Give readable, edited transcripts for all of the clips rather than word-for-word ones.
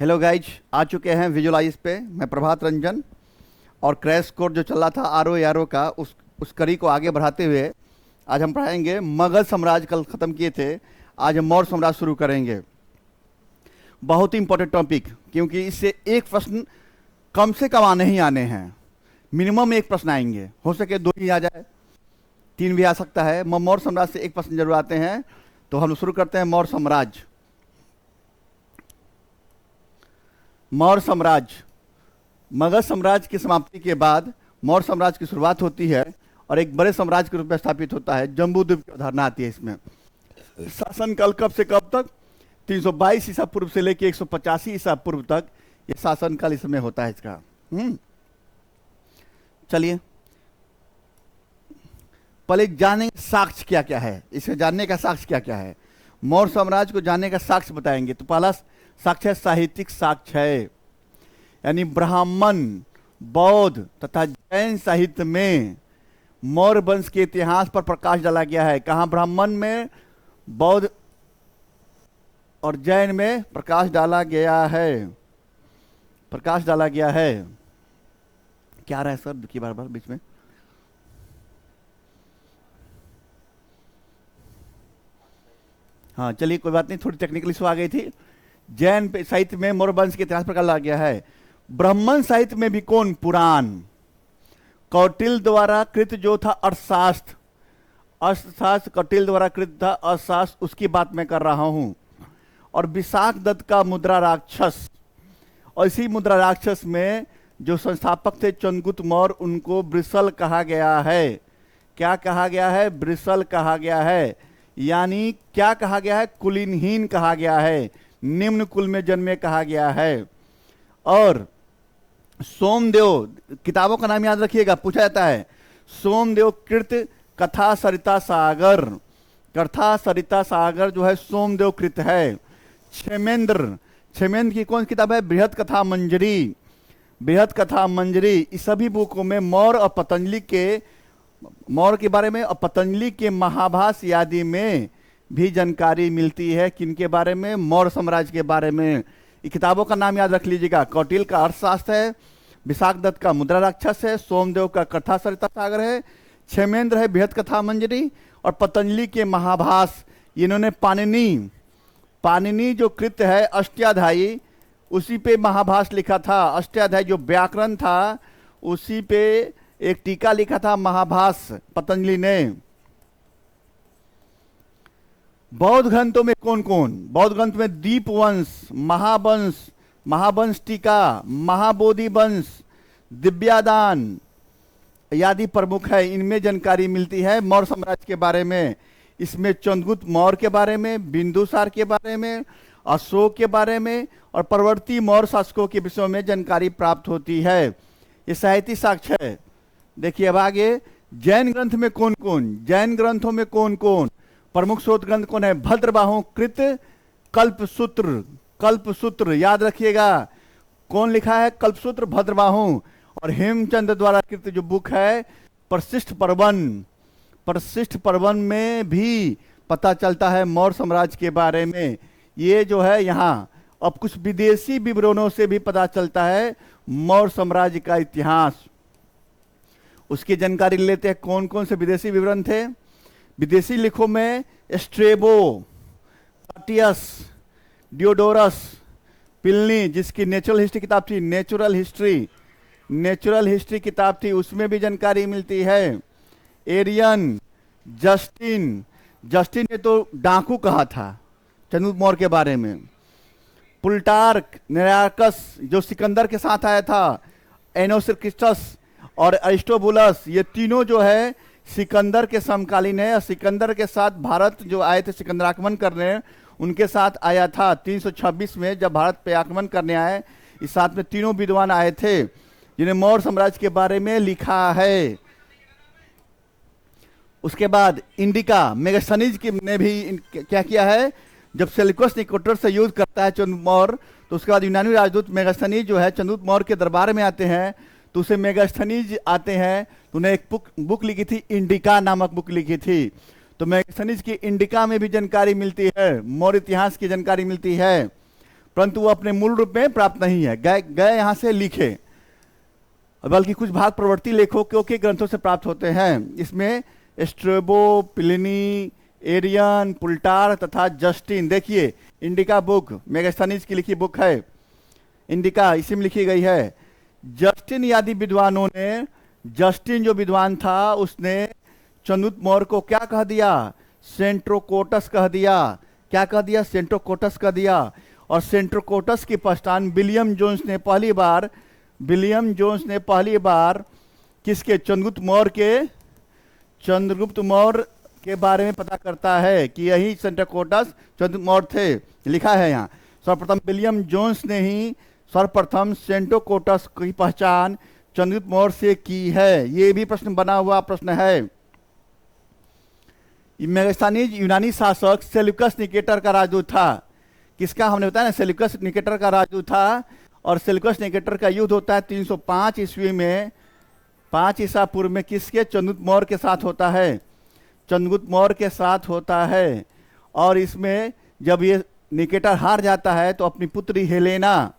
Hello guys, आ चुके हैं visualise पे। मैं प्रभात रंजन। और क्रैश कोर्स जो चल रहा था आर ओ का उस कड़ी को आगे बढ़ाते हुए आज हम पढ़ाएंगे मगध साम्राज्य। कल ख़त्म किए थे, आज हम मौर्य साम्राज्य शुरू करेंगे। बहुत ही इंपॉर्टेंट टॉपिक, क्योंकि इससे एक प्रश्न कम से कम आने ही आने हैं। मिनिमम एक प्रश्न आएंगे, हो सके दो ही आ जाए, तीन भी आ सकता है। मौर्य साम्राज्य से एक प्रश्न जरूर आते हैं। तो हम शुरू करते हैं मौर्य साम्राज्य। मौर्य साम्राज्य, मगध साम्राज्य की समाप्ति के बाद मौर्य साम्राज्य की शुरुआत होती है और एक बड़े साम्राज्य के रूप में स्थापित होता है। जम्बूद्वीप की अवधारणा आती है इसमें। शासनकाल कब से कब तक? 322 ईसा पूर्व से लेकर 185 ईसा पूर्व तक ये शासनकाल इसमें होता है इसका। चलिए पहले जानेंगे साक्ष्य क्या क्या है। इसे जानने का साक्ष्य क्या क्या है, मौर्य साम्राज्य को जानने का साक्ष्य बताएंगे। तो पहला साक्ष्य है साहित्यिक साक्ष्य है, यानी ब्राह्मण, बौद्ध तथा जैन साहित्य में मौर्य वंश के इतिहास पर प्रकाश डाला गया है। कहाँ? ब्राह्मण में, बौद्ध और जैन में प्रकाश डाला गया है। प्रकाश डाला गया है। क्या रहा है सर? देखिए बार बार बीच में। हाँ चलिए कोई बात नहीं, थोड़ी टेक्निकल इशू आ गई थी। जैन साहित्य में मौर्य वंश के इतिहास पर प्रकाश डाला गया है। ब्राह्मण साहित्य में भी कौन? पुराण, कौटिल्य द्वारा कृत जो था अर्थशास्त्र। अर्थशास्त्र कौटिल्य द्वारा कृत था, अर्थशास्त्र उसकी बात मैं कर रहा हूं। और विशाख दत्त का मुद्रा राक्षस, और इसी मुद्रा राक्षस में जो संस्थापक थे चंद्रगुप्त मौर्य, उनको वृषल कहा गया है। क्या कहा गया है? वृषल कहा गया है। यानी क्या कहा गया है? कुलीनहीन कहा गया है, निम्न कुल में जन्मे कहा गया है। और सोमदेव, किताबों का नाम याद रखिएगा, पूछा जाता है। सोमदेव कृत कथा सरिता सागर, कथा सरिता सागर जो है सोमदेव कृत है। क्षेमेंद्र, क्षेमेंद्र की कौन सी किताब है? बृहद कथा मंजरी। बृहद कथा मंजरी, इस सभी बुकों में मौर्य और पतंजलि के, मौर्य के बारे में और पतंजलि के महाभाष्य आदि में भी जानकारी मिलती है। किनके बारे में? मौर्य साम्राज्य के बारे में। किताबों का नाम याद रख लीजिएगा। कौटिल्य का अर्थशास्त्र है, विशाख दत्त का मुद्रा राक्षस है, सोमदेव का कथा सरिता सागर है, क्षेमेंद्र है बृहद कथा मंजरी, और पतंजलि के महाभाष्य। इन्होंने पाणिनि जो कृत है अष्टाध्यायी, उसी पे महाभाष्य लिखा था। अष्टाध्यायी जो व्याकरण था, उसी पे एक टीका लिखा था महाभाष्य पतंजलि ने। बौद्ध ग्रंथों में कौन कौन? बौद्ध ग्रंथ में दीपवंश, महावंश, महावंश टीका, महाबोधि वंश, दिव्यादान आदि प्रमुख है। इनमें जानकारी मिलती है मौर्य साम्राज्य के बारे में। इसमें चंद्रगुप्त मौर्य के बारे में, बिंदुसार के बारे में, अशोक के बारे में और परवर्ती मौर्य शासकों के विषयों में जानकारी प्राप्त होती है। ये साहित्यिक साक्ष्य है। देखिए अब आगे, जैन ग्रंथ में कौन कौन? जैन ग्रंथों में कौन कौन? प्रमुख स्रोत ग्रंथ कौन है? भद्रबाहु कृत कल्पसूत्र। कल्पसूत्र याद रखिएगा, कौन लिखा है? कल्पसूत्र, भद्रबाहु। और हेमचंद्र द्वारा कृत जो बुक है प्रशिष्ट पर्वन। प्रशिष्ट पर्वन में भी पता चलता है मौर्य साम्राज्य के बारे में। ये जो है यहाँ, अब कुछ विदेशी विवरणों से भी पता चलता है मौर्य साम्राज्य का इतिहास। उसकी जानकारी लेते हैं। कौन कौन से विदेशी विवरण थे? विदेशी लेखों में स्ट्रेबो, पाटियस, डियोडोरस, पिलनी, जिसकी नेचुरल हिस्ट्री किताब थी, नेचुरल हिस्ट्री किताब थी, उसमें भी जानकारी मिलती है। एरियन, जस्टिन ने तो डाकू कहा था चंद्रगुप्त मौर्य के बारे में। पुल्टार्क, निरार्कस जो सिकंदर के साथ आया था, एनोसिर्किस्टस और अरिस्टोबुलस, ये तीनों जो है सिकंदर के समकालीन है। और सिकंदर के साथ भारत जो आए थे सिकंदर आक्रमण करने, उनके साथ आया था 326 में जब भारत पे आक्रमण करने आए। इस साथ में तीनों विद्वान आए थे जिन्हें मौर्य साम्राज्य के बारे में लिखा है। उसके बाद इंडिका, मेगास्थनीज ने भी क्या किया है? जब सेल्यूकस निकोटर से युद्ध करता है चंद्रगुप्त मौर्य, तो उसके बाद यूनानी राजदूत मेगास्थनीज जो है चंद्रगुप्त मौर्य के दरबार में आते हैं। तो उसे मेगास्थनीज आते हैं, तो उन्हें एक बुक लिखी थी, इंडिका नामक बुक लिखी थी। तो मेगास्थनीज की इंडिका में भी जानकारी मिलती है, मौर्य इतिहास की जानकारी मिलती है। परंतु वो अपने मूल रूप में प्राप्त नहीं है। गए यहाँ से लिखे, बल्कि कुछ भाग प्रवर्ती लेखकों के ग्रंथों से प्राप्त होते हैं। इसमें स्ट्रेबो, प्लिनी, एरियन, पुल्टार तथा जस्टिन। देखिए इंडिका बुक मेगास्थनीज की लिखी बुक है, इंडिका इसी में लिखी गई है। जस्टिन आदि विद्वानों ने, जस्टिन जो विद्वान था उसने चंद्रगुप्त मौर्य को क्या कह दिया? सेंट्रोकोटस कह दिया। क्या कह दिया? सेंट्रोकोटस कह दिया। और सेंट्रोकोटस की पहचान विलियम जोन्स ने पहली बार किसके? चंद्रगुप्त मौर्य के बारे में पता करता है कि यही सेंट्रोकोटस चंद्रगुप्त मौर्य थे। लिखा है यहाँ, सर्वप्रथम विलियम जोन्स ने ही सर्वप्रथम सेंट्रोकोटस की पहचान चंद्रगुप्त मौर्य से की है। ये भी प्रश्न बना हुआ प्रश्न है। मेगास्थनीज यूनानी शासक सेल्यूकस निकेटर का राजदूत था। किसका? हमने बताया ना, सेल्यूकस निकेटर का राजदूत था। और सेल्यूकस निकेटर का युद्ध होता है 305 ईस्वी में, 5 ईसा पूर्व में। किसके? चंद्रगुप्त मौर्य के साथ होता है, चंद्रगुप्त मौर्य के साथ होता है। और इसमें जब ये निकेटर हार जाता है तो अपनी पुत्री हेलेना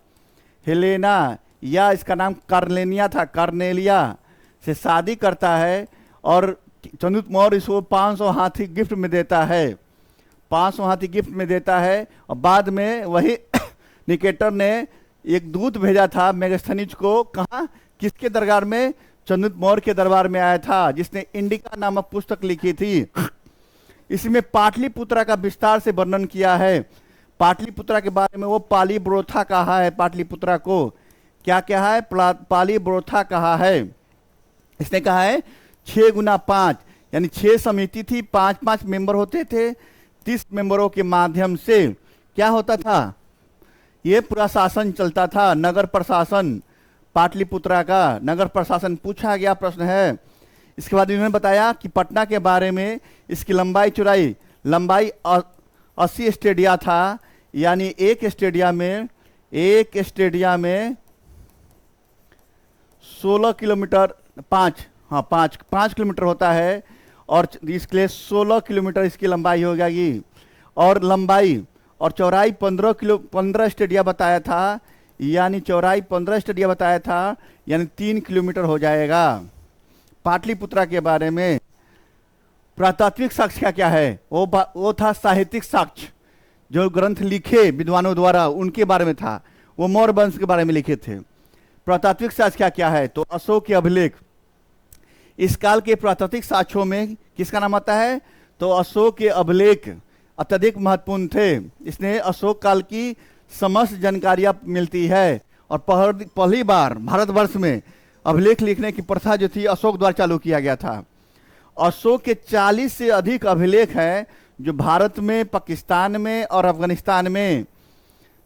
या इसका नाम कार्नेलिया था, कार्नेलिया से शादी करता है। और चंद्रगुप्त मौर्य इसको 500 हाथी गिफ्ट में देता है, 500 हाथी गिफ्ट में देता है। और बाद में वही निकेटर ने एक दूत भेजा था मेगास्थनीज को। कहाँ? किसके दरबार में? चंद्रगुप्त मौर्य के दरबार में आया था, जिसने इंडिका नामक पुस्तक लिखी थी। इसमें पाटलिपुत्रा का विस्तार से वर्णन किया है। पाटलिपुत्रा के बारे में वो पालीब्रोथा कहा है। पाटलिपुत्रा को क्या कहा है? पालीब्रोथा कहा है। इसने कहा है 6 गुना 5, यानी 6 समिति थी, 5-5 मेंबर होते थे। 30 मेंबरों के माध्यम से क्या होता था? ये पूरा शासन चलता था, नगर प्रशासन। पाटलिपुत्रा का नगर प्रशासन पूछा गया प्रश्न है। इसके बाद इन्होंने बताया कि पटना के बारे में, इसकी लंबाई 80 स्टेडिया था, यानी एक स्टेडिया में 16 किलोमीटर 5 किलोमीटर होता है। और इसके लिए 16 किलोमीटर इसकी लंबाई हो जाएगी। और लंबाई और चौड़ाई 15 स्टेडिया बताया था, यानी चौड़ाई 15 स्टेडिया बताया था, यानी 3 किलोमीटर हो जाएगा। पाटलिपुत्रा के बारे में पुरातात्विक साक्ष्य क्या है? वो था साहित्यिक साक्ष्य, जो ग्रंथ लिखे विद्वानों द्वारा उनके बारे में था। वो मौर्य वंश के बारे में लिखे थे। पुरातात्विक साक्ष्य क्या है? तो अशोक के अभिलेख। इस काल के पुरातात्विक साक्ष्यों में किसका नाम आता है? तो अशोक के अभिलेख अत्यधिक महत्वपूर्ण थे। इसने अशोक काल की समस्त जानकारियां मिलती है। और पहली बार भारतवर्ष में अभिलेख लिखने की प्रथा जो थी अशोक द्वारा चालू किया गया था। अशोक के 40 से अधिक अभिलेख हैं, जो भारत में, पाकिस्तान में और अफगानिस्तान में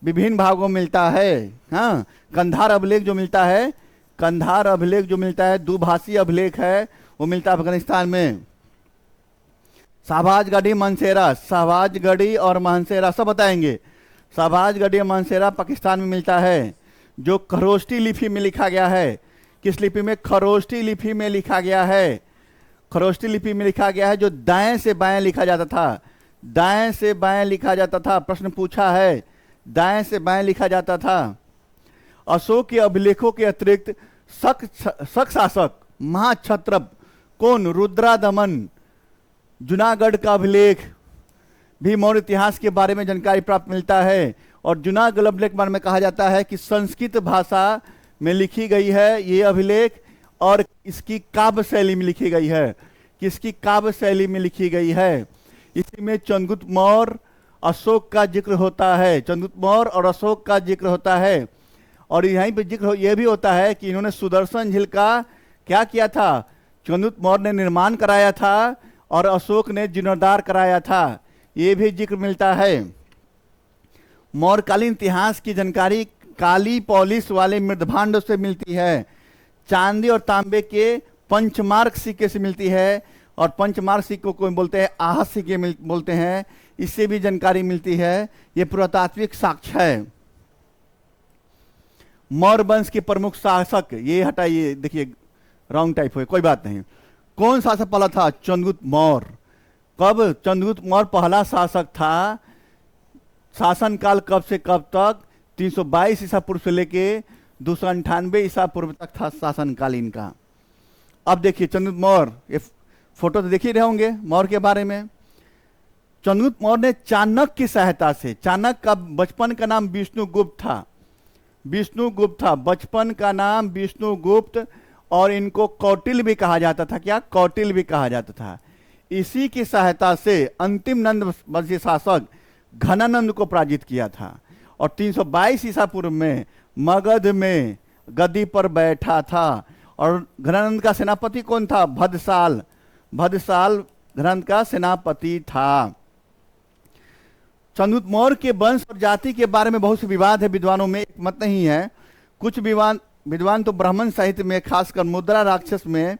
विभिन्न भागों में मिलता है। हाँ, कंधार अभिलेख जो मिलता है, दुभाषी अभिलेख है, वो मिलता है अफगानिस्तान में। शाहबाजगढ़ी और मानसेरा सब बताएंगे। शाहबाजगढ़ी और मानसेरा पाकिस्तान में मिलता है, जो खरोष्टी लिपि में लिखा गया है। किस लिपि में? खरोष्टी लिपि में लिखा गया है। खरोष्टी लिपि में लिखा गया है, जो दाएं से बाएं लिखा जाता था। प्रश्न पूछा है, दाएं से बाएं लिखा जाता था। अशोक के अभिलेखों के अतिरिक्त शक शासक महाक्षत्रप कौन? रुद्रादमन। जूनागढ़ का अभिलेख भी मौर्य इतिहास के बारे में जानकारी प्राप्त मिलता है। और जूनागढ़ अभिलेख के बारे में कहा जाता है कि संस्कृत भाषा में लिखी गई है ये अभिलेख, और इसकी काव्य शैली में लिखी गई है। किसकी काव्य शैली में लिखी गई है? इसी में चंद्रगुप्त मौर्य, अशोक का जिक्र होता है। चंद्रगुप्त मौर्य और अशोक का जिक्र होता है। और यहीं पे जिक्र ये भी होता है कि इन्होंने सुदर्शन झील का क्या किया था? चंद्रगुप्त मौर्य ने निर्माण कराया था और अशोक ने जीर्णोद्धार कराया था। ये भी जिक्र मिलता है। मौर्यकालीन इतिहास की जानकारी काली पॉलिश वाले मृदभांडों से मिलती है। चांदी और तांबे के पंचमार्क सिक्के से मिलती है। और पंचमार्क सिक्कों को बोलते हैं आहत सिक्के बोलते हैं। इससे भी जानकारी मिलती है। ये पुरातात्विक साक्ष्य है। मौर्य वंश के प्रमुख शासक, ये हटाइए, देखिए रॉन्ग टाइप हुए, कोई बात नहीं। कौन शासक पहला था? चंद्रगुप्त मौर्य। कब? चंद्रगुप्त मौर्य पहला शासक था। शासन काल कब से कब तक? 322 ईसा पूर्व से लेके 298 ईसा पूर्व तक था शासनकाल इनका। अब देखिए चंद्रगुप्त मौर्य, ये फोटो तो देख ही रहे होंगे मौर्य के बारे में। चंद्रगुप्त मौर्य ने चाणक्य की सहायता से, चाणक्य का बचपन का नाम विष्णुगुप्त था, विष्णुगुप्त था, बचपन का नाम विष्णुगुप्त, और इनको कौटिल्य भी कहा जाता था। क्या? कौटिल्य भी कहा जाता था। इसी की सहायता से अंतिम नंद वंशी शासक घनानंद को पराजित किया था, और 322 ईसा पूर्व में मगध में गद्दी पर बैठा था। और घनानंद का सेनापति कौन था? भद्रसाल, भद्रसाल घनानंद का सेनापति था। चंद्रगुप्त मौर्य के वंश और जाति के बारे में बहुत से विवाद है विद्वानों में, एक मत नहीं है। कुछ विद्वान तो ब्राह्मण साहित्य में, खासकर मुद्रा राक्षस में,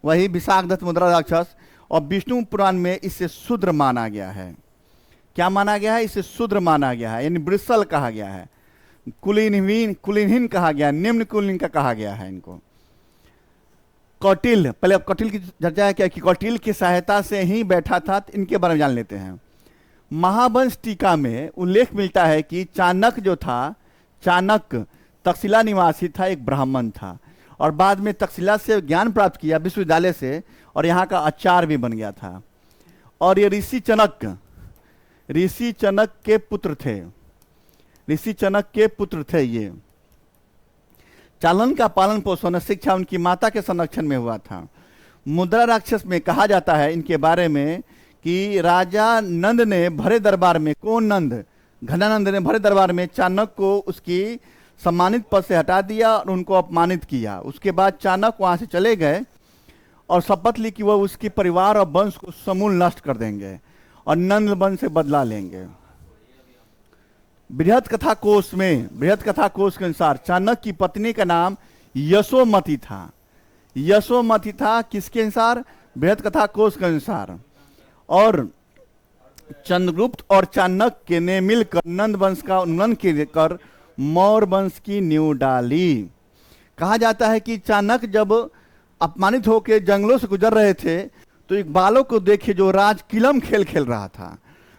वही विशाखदत्त मुद्रा राक्षस, और विष्णु पुराण में इसे शूद्र माना गया है। क्या माना गया है? इसे शूद्र माना गया है, यानी वृषल कहा गया है, कुलीनहीन कहा गया, निम्न कुलीन का कहा गया है इनको। कौटिल्य, पहले कौटिल्य की चर्चा है क्या कि कौटिल्य की सहायता से ही बैठा था, तो इनके बारे में जान लेते हैं। महावंश टीका में उल्लेख मिलता है कि चाणक्य जो था, चाणक्य तक्षशिला निवासी था, एक ब्राह्मण था, और बाद में तक्षशिला से ज्ञान प्राप्त किया विश्वविद्यालय से, और यहाँ का आचार्य भी बन गया था। और ये ऋषि चाणक्य के पुत्र थे, ऋषि चाणक्य के पुत्र थे। ये चालन का पालन पोषण शिक्षा उनकी माता के संरक्षण में हुआ था। मुद्रा राक्षस में कहा जाता है इनके बारे में कि राजा नंद ने भरे दरबार में, कौन नंद? घनानंद ने भरे दरबार में चाणक्य को उसकी सम्मानित पद से हटा दिया और उनको अपमानित किया। उसके बाद चाणक्य वहां से चले गए और शपथ ली कि वह उसके परिवार और वंश को समूल नष्ट कर देंगे और नंद वंश से बदला लेंगे। बृहद कथा कोश में, बृहद कथा कोश के अनुसार चाणक्य की पत्नी का नाम यशोमती था। यशोमती था किसके अनुसार? बृहद कथा कोश के अनुसार। और चंद्रगुप्त और चाणक्य ने मिलकर नंद वंश का उन्मूलन कर मौर्य वंश की नींव डाली। कहा जाता है कि चाणक्य जब अपमानित होकर जंगलों से गुजर रहे थे तो एक बालक को देखे जो राजकिलम खेल खेल रहा था।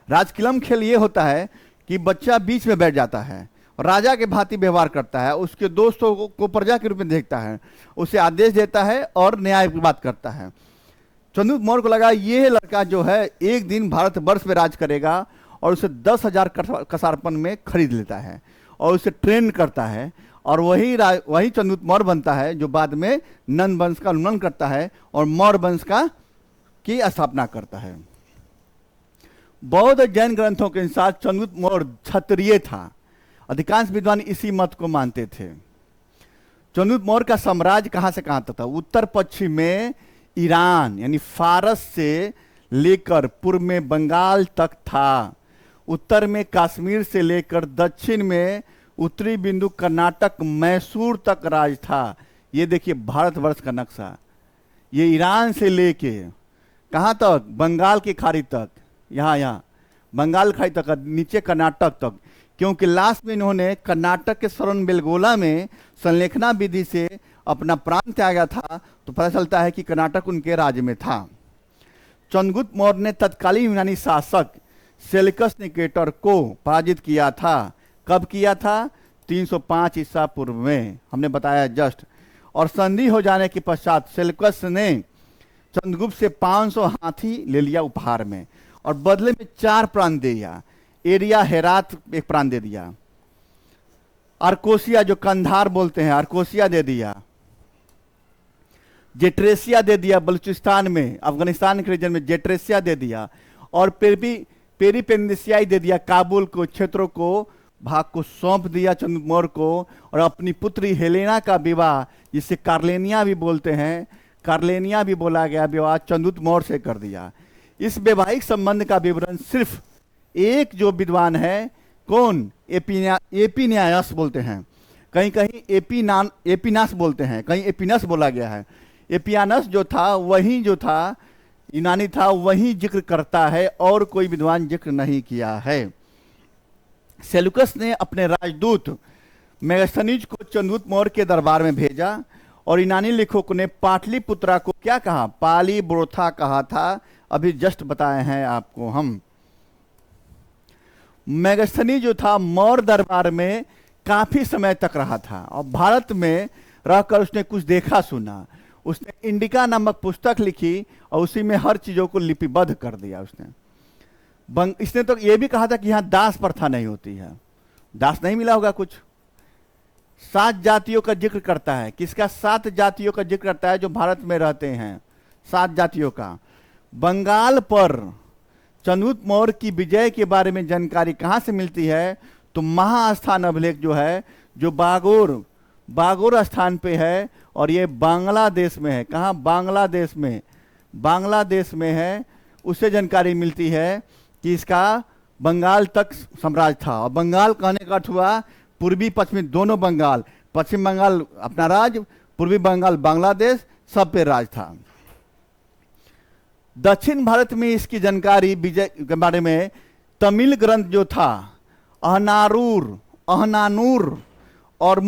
राजकिलम खेल ये होता है कि बच्चा बीच में बैठ जाता है, राजा के भांति व्यवहार करता है, उसके दोस्तों को प्रजा के रूप में देखता है, उसे आदेश देता है और न्याय की बात करता है। चंद्रगुप्त मौर्य को लगा ये लड़का जो है एक दिन भारतवर्ष में राज करेगा, और उसे 10,000 कसारपन में खरीद लेता है और उसे ट्रेन करता है, और वही चंद्रगुप्त मौर्य बनता है जो बाद में नंद वंश का उन्मूलन करता है और मौर्य वंश की स्थापना करता है। बौद्ध जैन ग्रंथों के अनुसार चंद्रगुप्त मौर्य क्षत्रिय था। अधिकांश विद्वान इसी मत को मानते थे। चंद्रगुप्त मौर्य का साम्राज्य कहां से कहां तक था? उत्तर पश्चिम में ईरान यानी फारस से लेकर पूर्व में बंगाल तक था। उत्तर में कश्मीर से लेकर दक्षिण में उत्तरी बिंदु कर्नाटक मैसूर तक राज था। ये देखिए भारतवर्ष का नक्शा, ये ईरान से लेके कहाँ तक? बंगाल की खाड़ी तक, यहाँ बंगाल खाड़ी तक, नीचे कर्नाटक तक। क्योंकि लास्ट में इन्होंने कर्नाटक के श्रवणबेलगोला में संलेखना विधि से अपना प्राण त्यागा था, तो पता चलता है कि कर्नाटक उनके राज्य में था। चंद्रगुप्त मौर्य ने तत्कालीन यूनानी शासक सेल्यूकस निकेटर को पराजित किया था। कब किया था? 305 ईसा पूर्व में, हमने बताया जस्ट। और संधि हो जाने के पश्चात सेल्यूकस ने चंद्रगुप्त से 500 हाथी ले लिया उपहार में, और बदले में 4 प्रांत दे दिया। एरिया हेरात एक प्रांत दे दिया, आर्कोसिया जो कंधार बोलते हैं आर्कोसिया दे दिया, जेट्रेसिया दे दिया बलूचिस्तान में, अफगानिस्तान के रीजन में जेट्रेसिया दे दिया, और पेरीपेंदिसियाई दे दिया, काबुल को क्षेत्रों को भाग को सौंप दिया चंद्रगुप्त मौर्य को। और अपनी पुत्री हेलेना का विवाह, जिसे कार्लेनिया भी बोलते हैं, कार्लेनिया भी बोला गया, विवाह चंद्रगुप्त मौर्य से कर दिया। इस वैवाहिक संबंध का विवरण सिर्फ एक जो विद्वान है, कौन? एपिनियास बोलते हैं, कहीं कहीं एपिनास बोलते हैं, कहीं एपिनस बोला गया है। एपियानस जो था वही जो था यूनानी था, वही जिक्र करता है, और कोई विद्वान जिक्र नहीं किया है। सेल्यूकस ने अपने राजदूत मेगास्थनीज को चंद्रगुप्त मौर्य के दरबार में भेजा, और यूनानी लेखकों ने पाटलिपुत्रा को क्या कहा? पाली ब्रोथा कहा था। अभी जस्ट बताए हैं आपको हम। मेगास्थनी जो था मौर्य दरबार में काफी समय तक रहा था और भारत में रहकर उसने कुछ देखा सुना। उसने इंडिका नामक पुस्तक लिखी और उसी में हर चीजों को लिपिबद्ध कर दिया उसने। इसने तो ये भी कहा था कि यहाँ दास प्रथा नहीं होती है। दास नहीं मिला होगा कुछ। 7 जातियों का जिक्र करता है। किसका? 7 जातियों का जिक्र करता है जो भारत में रहते हैं। 7 जातियों का। बंगाल पर चंद्रगुप्त मौर्य की विजय के बारे में जानकारी कहाँ से मिलती है? तो महास्थान अभिलेख जो है, जो बागोर स्थान पे है और ये बांग्लादेश में है। कहाँ? बांग्लादेश में है। उससे जानकारी मिलती है कि इसका बंगाल तक साम्राज्य था। और बंगाल कहने का अर्थ हुआ पूर्वी पश्चिमी दोनों बंगाल। पश्चिम बंगाल अपना राज, पूर्वी बंगाल बांग्लादेश, सब पे राज था। दक्षिण भारत में इसकी जानकारी विजय के बारे में तमिल ग्रंथ जो था अहनानूर और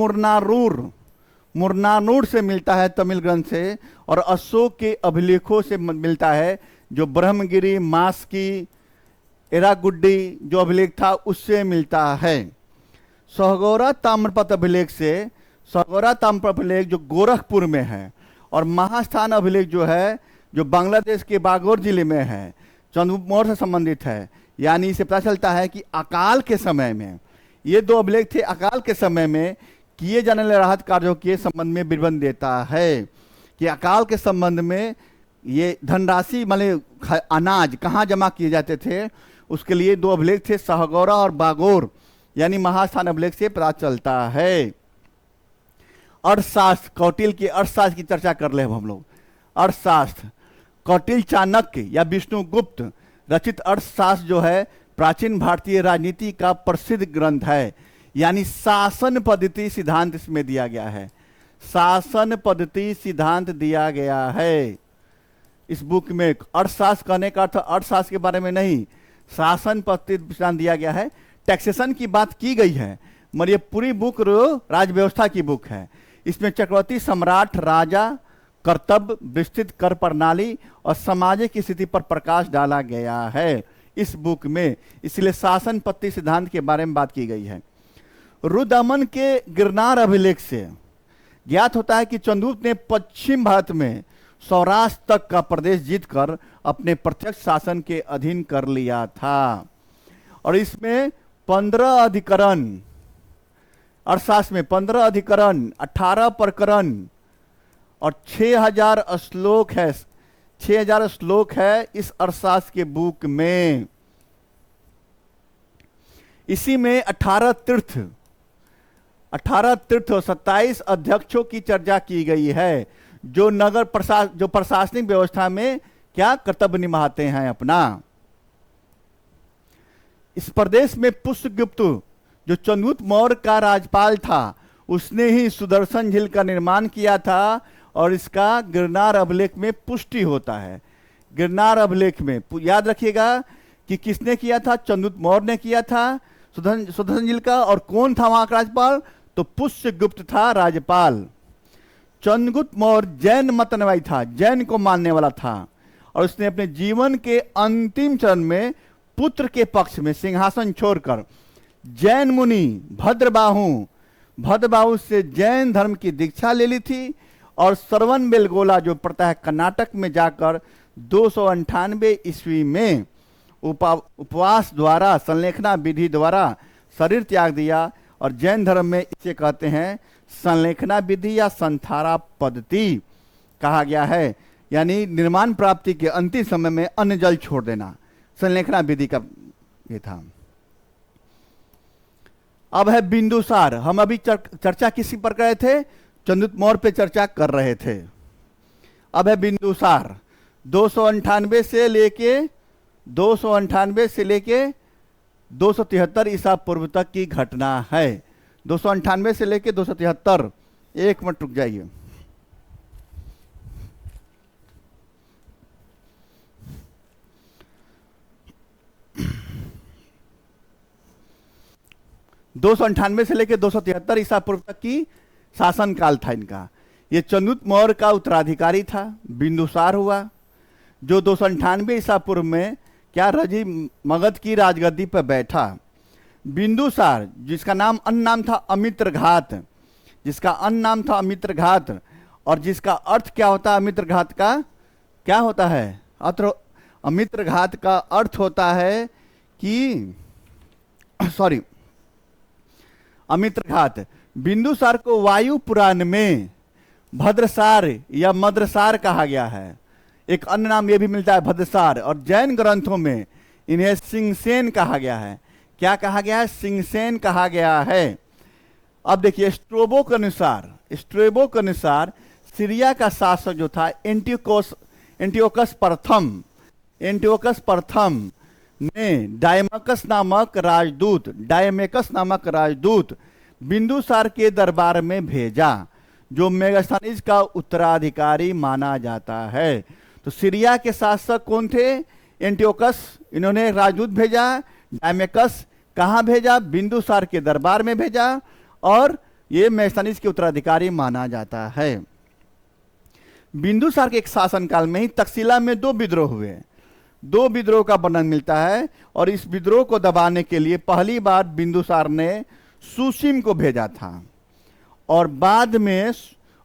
मुरनानूर से मिलता है, तमिल ग्रंथ से। और अशोक के अभिलेखों से मिलता है, जो ब्रह्मगिरी, मास्की, एरागुड्डी जो अभिलेख था उससे मिलता है। सहगौरा ताम्रपत्र अभिलेख जो गोरखपुर में है, और महास्थान अभिलेख जो है जो बांग्लादेश के बागोर जिले में है, चंद्रगुप्त मौर्य से संबंधित है। यानी इसे पता चलता है कि अकाल के समय में ये 2 अभिलेख थे। अकाल के समय में किए जाने वाले राहत कार्यों के संबंध में विवरण देता है कि अकाल के संबंध में ये धनराशि माने अनाज कहाँ जमा किए जाते थे, उसके लिए 2 अभिलेख थे, सहगौरा और बागोर, यानी महास्थान अभिलेख से पता चलता है। अर्थशास्त्र, कौटिल्य की अर्थशास्त्र की चर्चा कर ले हम लोग। अर्थशास्त्र, कौटिल्य चाणक्य या विष्णुगुप्त रचित अर्थशास्त्र जो है प्राचीन भारतीय राजनीति का प्रसिद्ध ग्रंथ है। यानी शासन पद्धति सिद्धांत इसमें दिया गया है। शासन पद्धति सिद्धांत दिया गया है इस बुक में। अर्थशास्त्र कहने का अर्थ अर्थशास्त्र के बारे में नहीं, शासन पद्धति सिद्धांत दिया गया है। टैक्सेशन की बात की गई है, मगर ये पूरी बुक राज व्यवस्था की बुक है। इसमें चक्रवर्ती सम्राट, राजा, कर्तव्य, विस्तृत कर प्रणाली और समाज की स्थिति पर प्रकाश डाला गया है इस बुक में। इसलिए शासन पद्धति सिद्धांत के बारे में बात की गई है। रुद्रदमन के गिरनार अभिलेख से ज्ञात होता है कि चंद्रगुप्त ने पश्चिम भारत में सौराष्ट्र तक का प्रदेश जीतकर अपने प्रत्यक्ष शासन के अधीन कर लिया था। और इसमें 15 अधिकरण, अर्थशास्त्र में 15 अधिकरण, 18 प्रकरण और 6000 श्लोक है। 6000 श्लोक है इस अर्थशास्त्र के बुक में। इसी में 18 तीर्थ और 27 अध्यक्षों की चर्चा की गई है, जो जो प्रशासनिक व्यवस्था में क्या कर्तव्य निभाते हैं अपना। इस प्रदेश में पुष्यगुप्त जो चंद्रगुप्त मौर्य का राज्यपाल था, उसने ही सुदर्शन झील का निर्माण किया था। और इसका गिरनार अभिलेख में पुष्टि होता है। गिरनार अभिलेख में याद रखिएगा कि किसने किया था? चंद्रगुप्त मौर्य ने किया था सुदर्शन झील का। और कौन था वहां का राज्यपाल? तो पुष्यगुप्त था राज्यपाल। चंद्रगुप्त मौर्य जैन मत अनुयायी था, जैन को मानने वाला था। और उसने अपने जीवन के अंतिम चरण में पुत्र के पक्ष में सिंहासन छोड़कर जैन मुनि भद्रबाहु से जैन धर्म की दीक्षा ले ली थी। और श्रवण बेलगोला जो पड़ता है कर्नाटक में जाकर 298 ईस्वी में उपवास द्वारा, संलेखना विधि द्वारा शरीर त्याग दिया। और जैन धर्म में इसे कहते हैं संलेखना विधि या संथारा पद्धति कहा गया है। यानी निर्माण प्राप्ति के अंतिम समय में अन्न जल छोड़ देना, संलेखना विधि का ये था। अब है बिंदुसार। हम अभी चर्चा किसी पर कर रहे थे? चंद्रगुप्त मौर्य पे चर्चा कर रहे थे। अब है बिंदुसार। 298 से लेके 273 ईसा पूर्व तक की घटना है। 298 से लेके 273। एक मिनट रुक जाइए। दो से लेकर 273 ईसा पूर्व तक की शासन काल था इनका। ये चंद्रगुप्त मौर्य का उत्तराधिकारी था, बिंदुसार हुआ, जो 298 ईसा पूर्व में क्या रजी मगध की राजगद्दी पर बैठा। बिंदुसार जिसका नाम अन्य नाम था अमित्रघात, जिसका अन्य नाम था अमित्रघात, और जिसका अर्थ क्या होता है अमित्रघात का, क्या होता है अमित्रघात का अर्थ होता है कि सॉरी अमित्रघात, बिंदुसार को वायु पुराण में भद्रसार या मद्रसार कहा गया है। एक अन्य नाम यह भी मिलता है भद्रसार, और जैन ग्रंथों में इन्हें सिंहसेन कहा गया है। क्या कहा गया है? सिंहसेन कहा गया है। अब देखिए स्ट्रोबो के अनुसार सीरिया का शासक जो था एंटियोकस प्रथम ने डायमेकस नामक राजदूत बिंदुसार के दरबार में भेजा, जो मेगास्थनीज का उत्तराधिकारी माना जाता है। तो सीरिया के शासक कौन थे? एंटियोकस। इन्होंने राजदूत भेजा, डायमेकस कहाँ भेजा? बिंदुसार के दरबार में भेजा, और ये मेगास्थनीज के उत्तराधिकारी माना जाता है। बिंदुसार के एक शासनकाल में ही तक्षशिला में 2 विद्रोह हुए। 2 विद्रोह का वर्णन मिलता है, और इस विद्रोह को दबाने के लिए पहली बार बिंदुसार ने सुसीम को भेजा था, और बाद में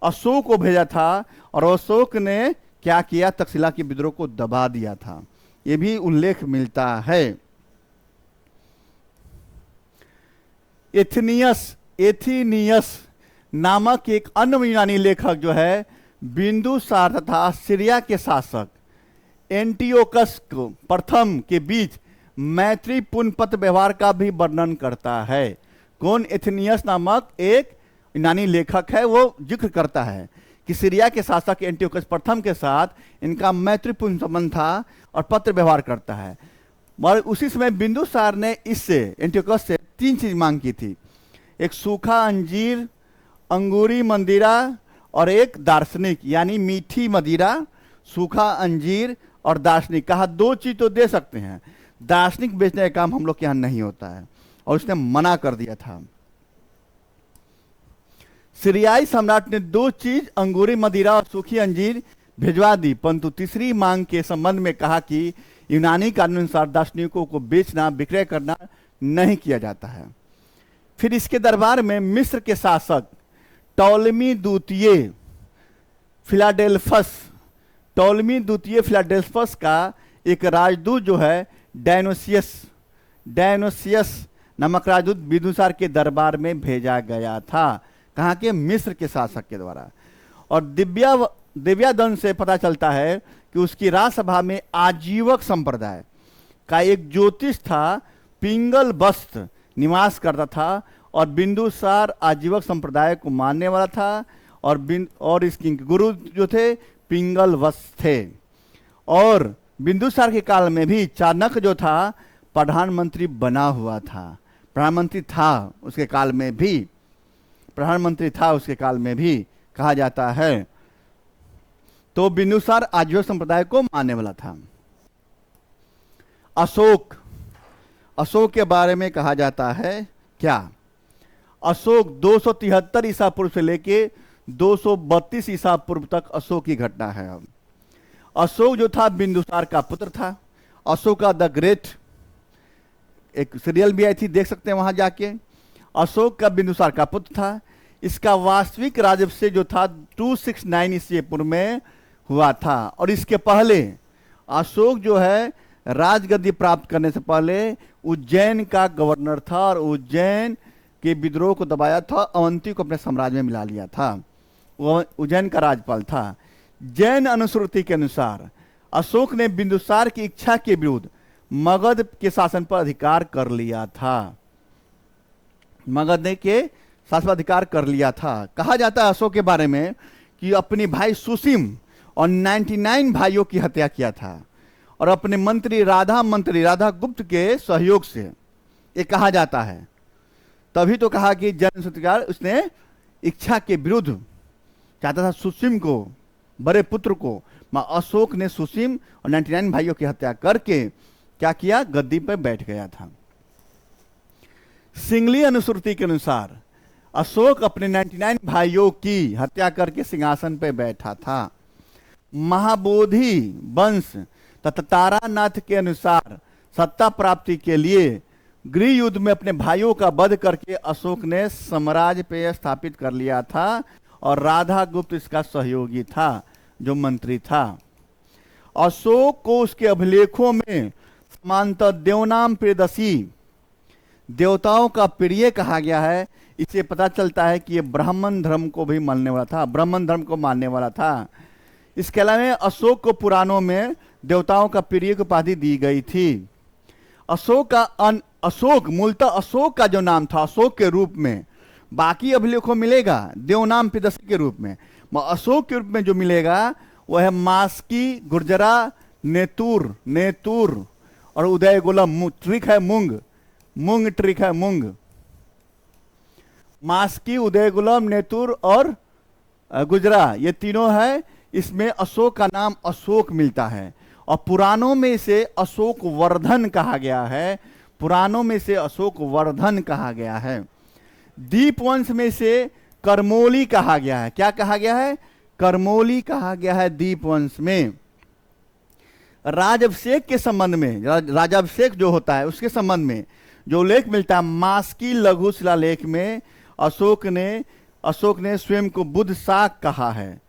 अशोक को भेजा था, और अशोक ने क्या किया? तक्षशिला के विद्रोह को दबा दिया था। यह भी उल्लेख मिलता है। एथीनियस नामक एक अन्य यूनानी लेखक जो है बिंदुसार तथा सीरिया के शासक एंटियोकस प्रथम के बीच मैत्रीपूर्ण पत्र व्यवहार का भी वर्णन करता है। कौन? एथीनियस नामक एक यूनानी लेखक है, वो जिक्र करता है कि सीरिया के शासक एंटियोकस प्रथम के साथ इनका मैत्रीपूर्ण संबंध था और पत्र व्यवहार करता है। और उसी समय बिंदुसार ने इससे एंटियोकस से 3 चीज मांग की थी, एक सूखा अंजीर, अंगूरी मदिरा, और एक दार्शनिक यानी मीठी मदिरा, सूखा अंजीर और दार्शनिक। कहा 2 चीज तो दे सकते हैं, दार्शनिक बेचने का काम हम लोग के यहां नहीं होता है, और उसने मना कर दिया था। सीरियाई सम्राट ने 2 चीज अंगूरी मदिरा और सूखी अंजीर भिजवा दी, परंतु तीसरी मांग के संबंध में कहा कि यूनानी कानून अनुसार दार्शनिकों को बेचना विक्रय करना नहीं किया जाता है। फिर इसके दरबार में मिस्र के शासक टॉलमी द्वितीय फिलाडेल्फस का एक राजदूत जो है डायनोसियस नामक राजदूत बिंदुसार के दरबार में भेजा गया था। कहाँ के? मिस्र के शासक के द्वारा। और दिव्यादन से पता चलता है कि उसकी राजसभा में आजीवक संप्रदाय का एक ज्योतिष था, पिंगल बस्त निवास करता था, और बिंदुसार आजीवक संप्रदाय को मानने वाला था, और इसके गुरु जो थे पिंगल वस्त थे। और बिंदुसार के काल में भी चाणक्य जो था प्रधानमंत्री बना हुआ था, प्रधानमंत्री था उसके काल में भी कहा जाता है। तो बिंदुसार आजीवक संप्रदाय को मानने वाला था। अशोक के बारे में कहा जाता है क्या? अशोक 273 ईसा पूर्व से लेके 232 ईसा पूर्व तक अशोक की घटना है। अब अशोक जो था बिंदुसार का पुत्र था। अशोका द ग्रेट, एक सीरियल भी आई थी, देख सकते हैं वहां जाके। अशोक का बिंदुसार का पुत्र था। इसका वास्तविक राजवंश जो था 269 ईसा पूर्व में हुआ था, और इसके पहले अशोक जो है राजगद्दी प्राप्त करने से पहले उज्जैन का गवर्नर था, और उज्जैन के विद्रोह को दबाया था, अवंती को अपने साम्राज्य में मिला लिया था, वो उज्जैन का राज्यपाल था। जैन अनुश्रुति के अनुसार अशोक ने बिंदुसार की इच्छा के विरुद्ध मगध के शासन पर अधिकार कर लिया था। कहा जाता है अशोक के बारे में कि अपने भाई सुसीम और 99 भाइयों की हत्या किया था, और अपने मंत्री राधा गुप्त के सहयोग से, ये कहा जाता है। तभी तो कहा कि जैन सूत्रकार उसने इच्छा के विरुद्ध चाहता था सुसीम को, बड़े पुत्र को। अशोक ने सुसीम और 99 भाइयों की हत्या करके क्या किया? गद्दी पर बैठ गया था। सिंगली अनुश्रुति के अनुसार अशोक अपने 99 भाइयों की हत्या करके सिंहासन पर बैठा था। महाबोधि वंश तथा तारानाथ के अनुसार सत्ता प्राप्ति के लिए गृह युद्ध में अपने भाइयों का वध करके अशोक ने साम्राज्य पे स्थापित कर लिया था और राधा गुप्त इसका सहयोगी था, जो मंत्री था। अशोक को उसके अभिलेखों में समांतर देवनाम प्रियदर्शी, देवताओं का प्रिय कहा गया है। इससे पता चलता है कि ये ब्राह्मण धर्म को भी मानने वाला था, ब्राह्मण धर्म को मानने वाला था। इसके अलावा अशोक को पुराणों में देवताओं का प्रिय की उपाधि दी गई थी। अशोक मूलतः अशोक का जो नाम था, अशोक के रूप में, बाकी अभिलेखों मिलेगा देवनाम प्रियदर्शी के रूप में, अशोक के रूप में जो मिलेगा वह है मास्की, गुर्जरा, नेतुर और उदय गोलम। ट्रिक है मूंग ट्रिक है मूंग। मास्की, उदय गुलम, नेतुर और गुजरा, ये तीनों है। इसमें अशोक का नाम अशोक मिलता है और पुराणों में इसे अशोक वर्धन कहा गया है, पुराणों में से अशोक वर्धन कहा गया है। दीपवंश में से करमोली कहा गया है। क्या कहा गया है? करमोली कहा गया है दीपवंश में। राजाभिषेक के संबंध में, राजाभिषेक जो होता है उसके संबंध में जो लेख मिलता है मास्की लघु शिलालेख में, अशोक ने स्वयं को बुद्ध शाक कहा है।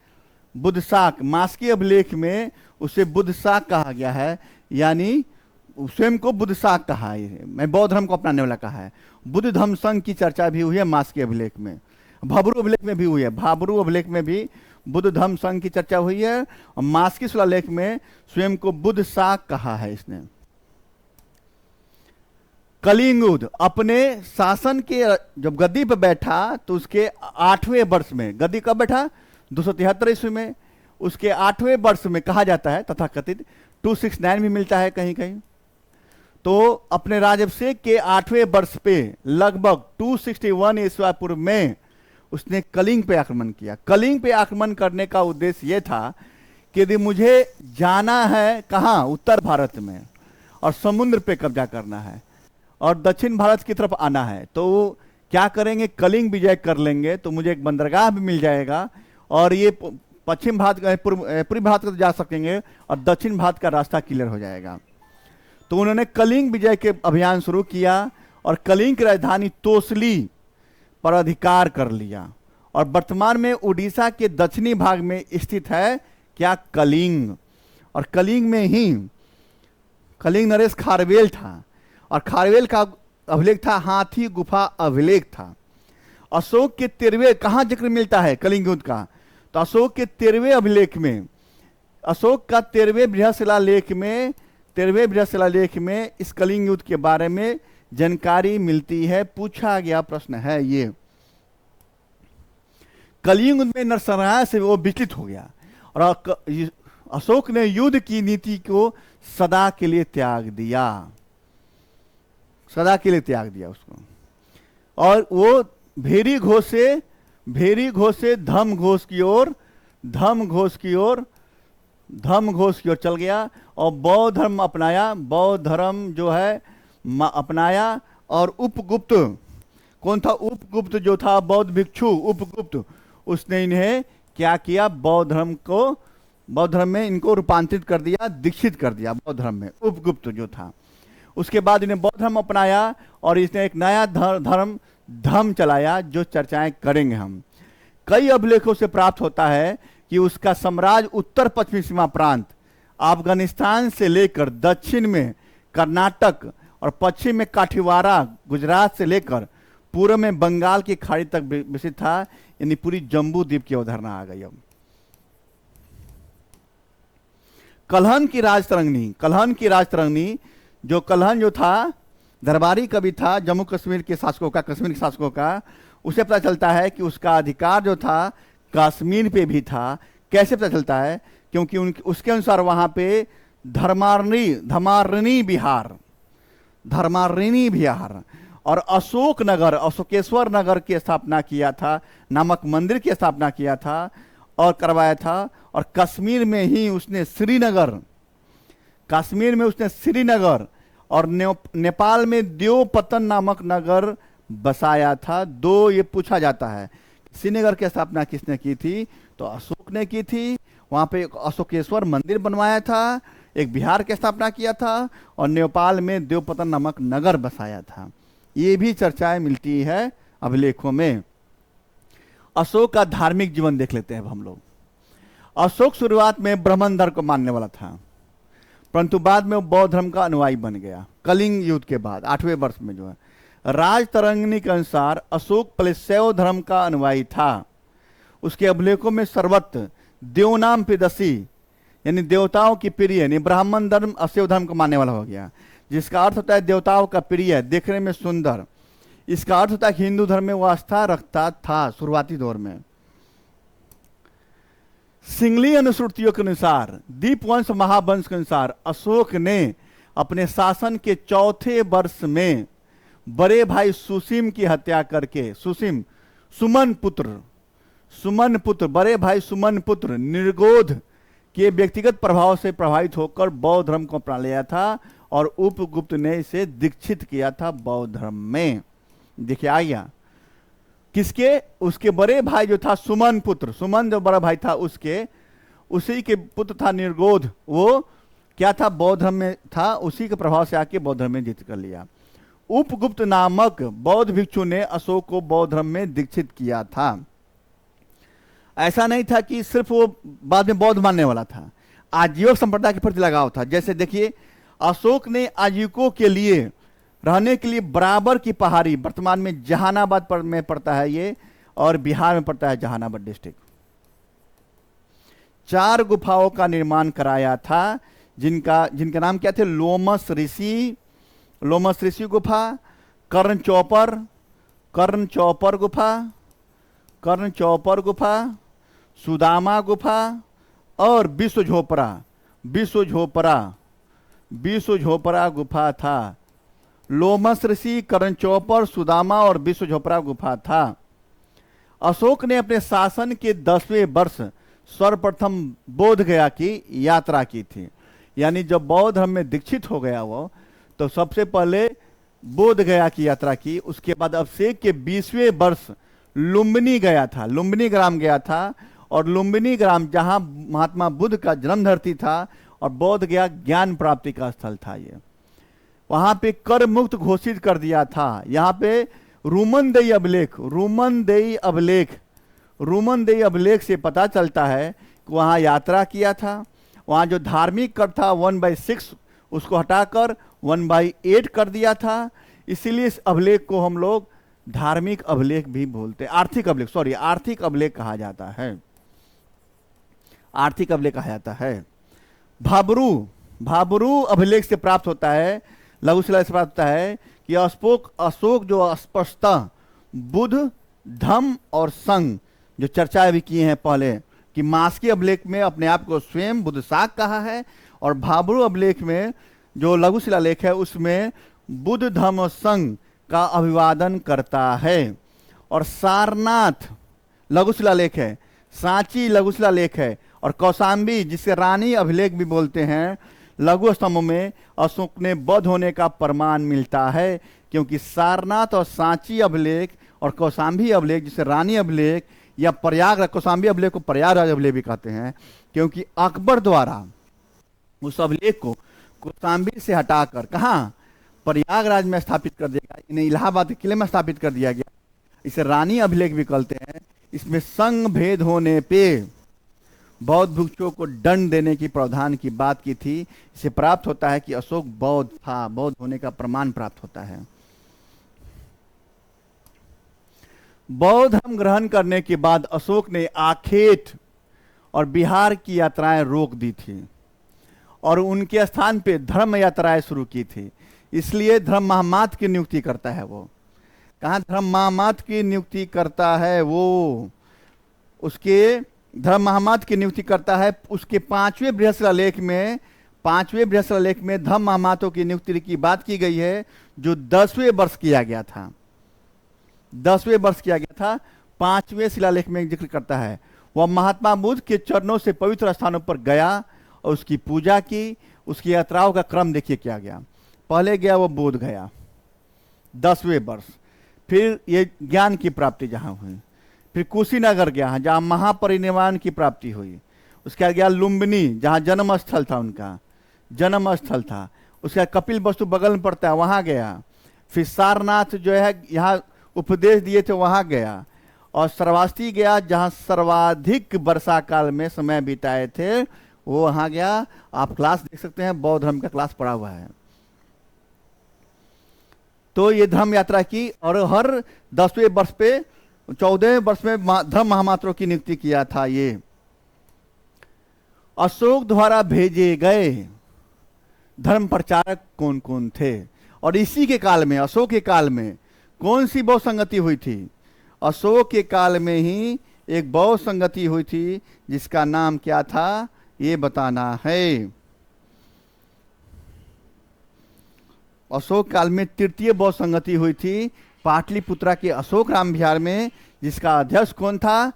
बुद्ध शाक, मास्की अभिलेख में उसे बुद्ध शाक कहा गया है, यानी स्वयं को बुद्ध शाक कहा है। मैं बौद्ध धर्म को अपनाने वाला कहा है। बुद्ध धम्म संघ की चर्चा भी हुई है मास्की अभिलेख में, भाबरू अभिलेख में भी हुई है। भाबरू अभिलेख में भी बुद्ध धम्म संघ की चर्चा हुई है और मास्की शिलालेख में स्वयं को बुद्ध शाक कहा है इसने। कलिंग युद्ध, अपने शासन के जब गद्दी पर बैठा तो उसके 8वें वर्ष में, गद्दी कब बैठा? 273 ईस्वी में। उसके 8वें वर्ष में कहा जाता है, तथा कथित 269 भी मिलता है कहीं कहीं। तो अपने राजाभिषेक के 8वें वर्ष पे लगभग 261 ईस्वी पूर्व में उसने कलिंग पे आक्रमण किया। कलिंग पे आक्रमण करने का उद्देश्य यह था कि यदि मुझे जाना है कहाँ, उत्तर भारत में, और समुद्र पे कब्जा करना है और दक्षिण भारत की तरफ आना है, तो क्या करेंगे? कलिंग विजय कर लेंगे तो मुझे एक बंदरगाह भी मिल जाएगा और ये पश्चिम भारत, पूर्वी भारत को जा सकेंगे और दक्षिण भारत का रास्ता क्लियर हो जाएगा। तो उन्होंने कलिंग विजय के अभियान शुरू किया और कलिंग की राजधानी तोसली पर अधिकार कर लिया और वर्तमान में उड़ीसा के दक्षिणी भाग में स्थित है क्या? कलिंग। और कलिंग में ही कलिंग नरेश खारवेल था और खारवेल का अभिलेख था हाथी गुफा अभिलेख था। अशोक के 13वें, कहाँ जिक्र मिलता है कलिंग युद्ध का? तो अशोक के 13वें अभिलेख में, अशोक का 13वें बृहस्पति में इस कलिंग युद्ध के बारे में जानकारी मिलती है। पूछा गया प्रश्न है ये, कलिंग युद्ध में नरसंहार से वो विचलित हो गया और अशोक ने युद्ध की नीति को सदा के लिए त्याग दिया, सदा के लिए त्याग दिया उसको, और वो भेरी घोष से धम्म घोष की ओर चल गया और बौद्ध धर्म अपनाया। बौद्ध धर्म जो है अपनाया और उपगुप्त, कौन था? उपगुप्त जो था बौद्ध भिक्षु उपगुप्त, उसने इन्हें क्या किया? बौद्ध धर्म में इनको रूपांतरित कर दिया, दीक्षित कर दिया बौद्ध धर्म में, उपगुप्त जो था। उसके बाद इन्हें बौद्ध धर्म अपनाया और इसने एक नया धर्म चलाया जो चर्चाएं करेंगे हम। कई अभिलेखों से प्राप्त होता है कि उसका साम्राज्य उत्तर पश्चिमी सीमा प्रांत अफगानिस्तान से लेकर दक्षिण में कर्नाटक और पश्चिम में काठीवारा, गुजरात से लेकर पूर्व में बंगाल की खाड़ी तक विस्तृत था, यानी पूरी जम्बू द्वीप की अवधारणा आ गई। अब कल्हण की राजतरंगिणी, जो कल्हण जो था दरबारी कवि था जम्मू कश्मीर के शासकों का, उसे पता चलता है कि उसका अधिकार जो था कश्मीर पे भी था। कैसे पता चलता है? क्योंकि उसके अनुसार वहां पे धर्मारणी विहार और अशोकेश्वर नगर की स्थापना किया था, नामक मंदिर की स्थापना किया था और करवाया था। और कश्मीर में उसने श्रीनगर और नेपाल में देवपतन नामक नगर बसाया था। दो ये पूछा जाता है, श्रीनगर की स्थापना किसने की थी? तो अशोक ने की थी। वहां पे अशोकेश्वर मंदिर बनवाया था, एक बिहार की स्थापना किया था और नेपाल में देवपतन नामक नगर बसाया था। ये भी चर्चाएं मिलती है अभिलेखों में। अशोक का धार्मिक जीवन देख लेते हैं अब हम लोग। अशोक शुरुआत में ब्राह्मण धर्म को मानने वाला था, परंतु बाद में वो बौद्ध धर्म का अनुयायी बन गया। कलिंग युद्ध के बाद 8वें वर्ष में जो है, राजतरंगिणी के अनुसार अशोक पहले शैव धर्म का अनुयायी था। उसके अभिलेखों में सर्वत्र देवनाम पिदसी यानी देवताओं की प्रिय, यानी ब्राह्मण धर्म अशैव धर्म को मानने वाला हो गया, जिसका अर्थ होता है देवताओं का प्रिय, देखने में सुंदर। इसका अर्थ होता है कि हिंदू धर्म में वो आस्था रखता था शुरुआती दौर में। सिंगली अनुश्रुतियों के अनुसार, दीपवंश महावंश के अनुसार, अशोक ने अपने शासन के चौथे वर्ष में बड़े भाई सुसीम की हत्या करके, सुमन पुत्र बड़े भाई सुमन पुत्र निर्गोध के व्यक्तिगत प्रभाव से प्रभावित होकर बौद्ध धर्म को अपना लिया था और उपगुप्त ने इसे दीक्षित किया था बौद्ध धर्म में। देखिए आ गया किसके, उसके बड़े भाई जो था सुमन जो बड़ा भाई था उसी के पुत्र था निर्गोध। वो क्या था, बौद्ध धर्म में था, उसी के प्रभाव से आके बौद्ध धर्म में जीत कर लिया। उपगुप्त नामक बौद्ध भिक्षु ने अशोक को बौद्ध धर्म में दीक्षित किया था। ऐसा नहीं था कि सिर्फ वो बाद में बौद्ध मानने वाला था, आजीवक संप्रदाय के प्रति लगाव था। जैसे देखिए अशोक ने आजीवकों के लिए रहने के लिए बराबर की पहाड़ी, वर्तमान में जहानाबाद में पड़ता है ये, और बिहार में पड़ता है जहानाबाद डिस्ट्रिक्ट, 4 गुफाओं का निर्माण कराया था, जिनका नाम क्या थे, लोमस ऋषि गुफा, कर्ण चौपर गुफा, सुदामा गुफा और विश्व झोपड़ा गुफा था। लोमस ऋषि, कर्ण चौपर, सुदामा और विश्व झोपड़ा गुफा था। अशोक ने अपने शासन के 10वें वर्ष सर्वप्रथम बोध गया की यात्रा की थी। यानी जब बौद्ध धर्म में दीक्षित हो गया वो, तो सबसे पहले बोध गया की यात्रा की। उसके बाद अभिषेक के 20वें वर्ष लुम्बिनी ग्राम गया था, और लुम्बिनी ग्राम जहां महात्मा बुद्ध का जन्म धरती था और बोध गया ज्ञान प्राप्ति का स्थल था। ये वहां पे कर मुक्त घोषित कर दिया था। यहाँ पे रूमनदेई अभिलेख से पता चलता है कि वहां यात्रा किया था। वहां जो धार्मिक कर था 1/6 उसको हटाकर 1/8 कर दिया था। इसीलिए इस अभिलेख को हम लोग धार्मिक अभिलेख भी बोलते हैं, आर्थिक अभिलेख कहा जाता है। भाबरू अभिलेख से प्राप्त होता है, लघुशिला से प्राप्त होता है कि अशोक जो स्पष्टतः बुद्ध, धम्म और संघ, जो चर्चा भी किए हैं पहले कि मास्की अभिलेख में अपने आप को स्वयं बुद्ध शाक कहा है, और भाबरू अभिलेख में जो लघुशिला लेख है उसमें बुद्ध, धम्म और संघ का अभिवादन करता है। और सारनाथ लघुशिला लेख है, सांची लघुशिला लेख है, और कौशाम्बी जिसे रानी अभिलेख भी बोलते हैं, लघु स्तंभों में अशोक ने बौद्ध होने का प्रमाण मिलता है। क्योंकि सारनाथ और सांची अभिलेख और कौशाम्बी अभिलेख जिसे रानी अभिलेख या कौशाम्बी अभिलेख को प्रयागराज अभिलेख भी कहते हैं, क्योंकि अकबर द्वारा उस अभिलेख को कौशाम्बी से हटाकर कहाँ, प्रयागराज में स्थापित कर दिया गया, इन्हें इलाहाबाद के किले में स्थापित कर दिया गया। इसे रानी अभिलेख भी कहते हैं। इसमें संघ भेद होने पे बौद्ध भिक्षुओं को दंड देने की प्रावधान की बात की थी। इसे प्राप्त होता है कि अशोक बौद्ध था, बौद्ध होने का प्रमाण प्राप्त होता है। बौद्ध धर्म ग्रहण करने के बाद अशोक ने आखेट और बिहार की यात्राएं रोक दी थी और उनके स्थान पे धर्म यात्राएं शुरू की थी। इसलिए धर्म महामात की नियुक्ति करता है। वो कहाँ धर्म महामात की नियुक्ति करता है, वो उसके धर्म महामात की नियुक्ति करता है। उसके 5वें बृहस्पति लेख में धर्म महामातों की नियुक्ति की बात की गई है, जो 10वें वर्ष किया गया था। 5वें शिलालेख में जिक्र करता है। वह महात्मा बुद्ध के चरणों से पवित्र स्थानों पर गया और उसकी पूजा की। उसकी यात्राओं का क्रम देखिए क्या गया। पहले गया वो बोध गया 10वें वर्ष, फिर ये ज्ञान की प्राप्ति जहां हुई, फिर कुशीनगर गया जहां महापरिनिर्वाण की प्राप्ति हुई। उसके बाद गया लुम्बिनी जहां जन्म स्थल था उनका, जन्म स्थल था। उसका कपिल वस्तु बगल में पड़ता है, वहां गया। फिर सारनाथ जो है यहाँ उपदेश दिए थे, वहां गया। और श्रावस्ती गया, जहां सर्वाधिक वर्षा काल में समय बिताए थे, वो वहां गया। आप क्लास देख सकते हैं, बौद्ध धर्म का क्लास पढ़ा हुआ है। तो ये धर्म यात्रा की, और हर 10वें वर्ष पे 14वें वर्ष में धर्म महामात्रों की नियुक्ति किया था। ये अशोक द्वारा भेजे गए धर्म प्रचारक कौन कौन थे? और इसी के काल में, अशोक के काल में कौन सी बौद्ध संगति हुई थी? अशोक के काल में ही एक बौद्ध संगति हुई थी, जिसका नाम क्या था ये बताना है। अशोक काल में तृतीय बौद्ध संगति हुई थी पाटलिपुत्रा के अशोक राम विहार में, जिसका अध्यक्ष कौन था?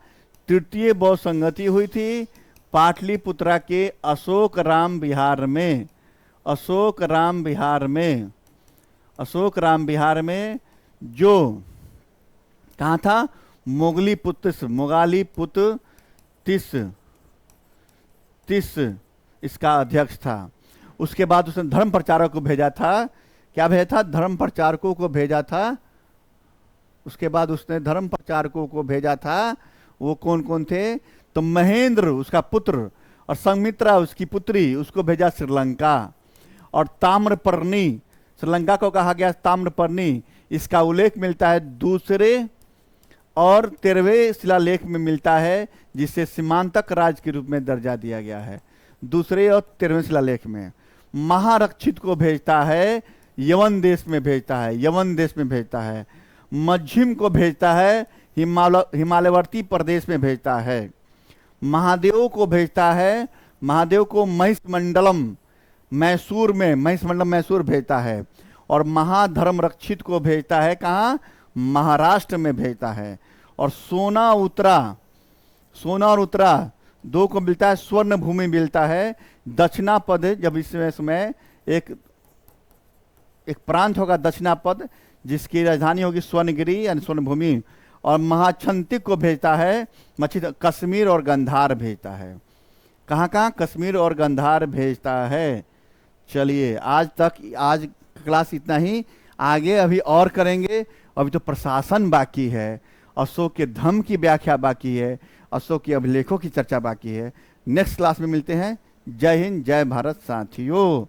तृतीय बौद्ध संगति हुई थी पाटलिपुत्रा के अशोक राम विहार में। अशोक राम विहार में, अशोक राम विहार में, जो कहाँ था? मोगली पुत्र तिस इसका अध्यक्ष था। उसके बाद उसने धर्म प्रचारकों को भेजा था। क्या भेजा था? धर्म प्रचारकों को भेजा था। उसके बाद उसने धर्म प्रचारकों को भेजा था। वो कौन कौन थे? तो महेंद्र उसका पुत्र और संमित्रा उसकी पुत्री, उसको भेजा श्रीलंका। और ताम्रपर्णी, श्रीलंका को कहा गया ताम्रपर्णी। इसका उल्लेख मिलता है दूसरे और 13वें शिलालेख में मिलता है, जिसे सीमांतक राज्य के रूप में दर्जा दिया गया है। दूसरे और 13वें शिलालेख में महारक्षित को भेजता है, यवन देश में भेजता है, यवन देश में भेजता है। मध्यम को भेजता है, हिमालयवर्ती प्रदेश में भेजता है। महादेव को भेजता है, महादेव को महिषमंडलम मैसूर में, महिषमंडलम मैसूर भेजता है। और महाधर्म रक्षित को भेजता है कहाँ? महाराष्ट्र में भेजता है। और सोना और उत्तरा दो को मिलता है, स्वर्ण भूमि मिलता है। दक्षिणापद, जब इस समय एक प्रांत होगा दक्षिणापद, जिसकी राजधानी होगी स्वर्णगिरी यानी स्वर्ण भूमि। और महाछंतिक को भेजता है, कश्मीर और गंधार भेजता है। कहाँ कहाँ? कश्मीर और गंधार भेजता है। चलिए आज क्लास इतना ही। आगे अभी और करेंगे। अभी तो प्रशासन बाकी है, अशोक के धर्म की व्याख्या बाकी है, अशोक के अभिलेखों की चर्चा बाकी है। नेक्स्ट क्लास में मिलते हैं। जय हिंद, जय भारत साथियों।